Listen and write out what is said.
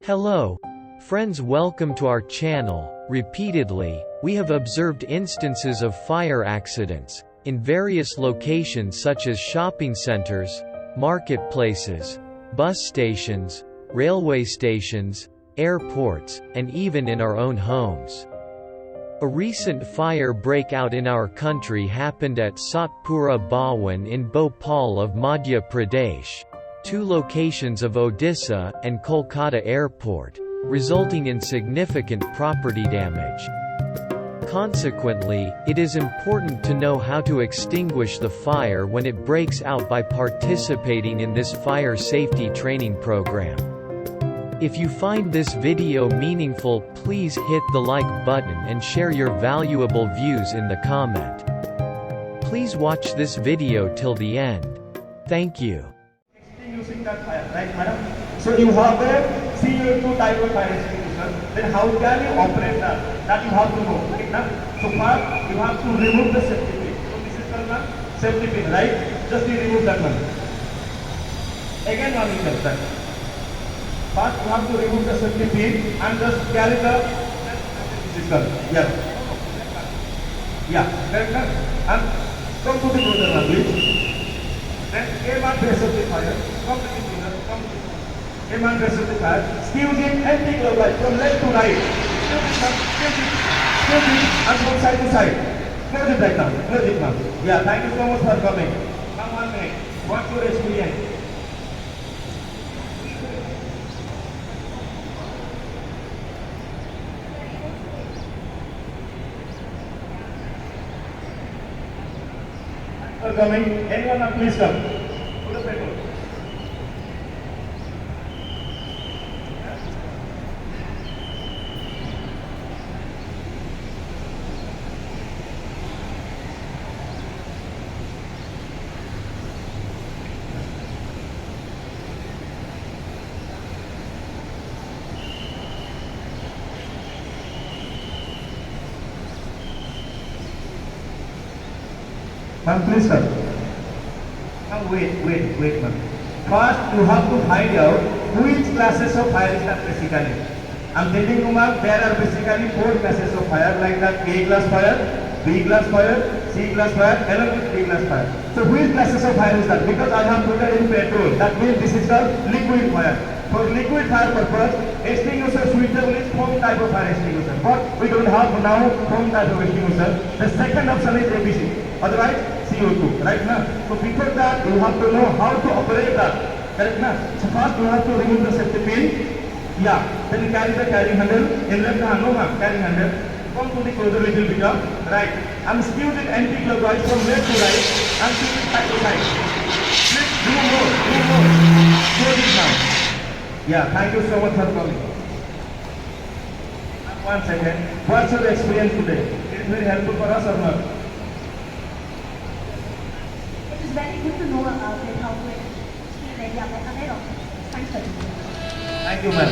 Hello. Friends, welcome to our channel. Repeatedly, we have observed instances of fire accidents in various locations such as shopping centers, marketplaces, bus stations, railway stations, airports, and even in our own homes. A recent fire breakout in our country happened at Satpura Bhawan in Bhopal of Madhya Pradesh, two locations of Odisha and Kolkata Airport, resulting in significant property damage. Consequently, it is important to know how to extinguish the fire when it breaks out by participating in this fire safety training program. If you find this video meaningful, please hit the like button and share your valuable views in the comment. Please watch this video till the end. Thank you. Extinguishing that fire, right, madam? So you have a CO2 type of fire extinguisher. Then how can you operate that? That you have to know, right? Now, so first you have to remove the safety pin. So this is called the safety pin, right? Just you remove that one. Again one is that. First you have to remove the safety pin and just carry the system. Yeah. Yeah, correct, now? And come to the closer one, please. Then aim and press of the fire. Come to the closer. Come to the closer. Aim and press of the fire. Squeeze it anti-clockwise from left to right. Squeeze it, and from side to side. Close it right now. Close it now. Yeah, thank you so much for coming. Now 1 minute. What's your experience? For coming. Anyone now, please come. To the petrol. Ma'am, please come. Now wait, ma'am. First, you have to find out which classes of fire is that basically. I'm telling you, ma'am, there are basically 4 classes of fire, like that A class fire, B class fire, C class fire, along with D class fire. So which classes of fire is that? Because I have put it in petrol, that means this is called liquid fire. For liquid fire purpose, extinguisher suitable is foam type of fire extinguisher. But we don't have now foam type of extinguisher. The second option is ABC. Otherwise, CO2, right now. So before that, you have to know how to operate that, correct now. So first you have to remove the safety pin. Yeah. Then you carry the carrying handle in left hand. No ma'am, carrying handle. Come to the closer little bit up, right. And squeeze it anti-clockwise from left to right and squeeze it side to side. Please do more. Close it now. Yeah, thank you so much for coming. 1 second. What's your experience today? It is very helpful for us or not? It is very good to know about it, how to feel like you are aware of it. Thanks for doing it. Thank you, ma'am.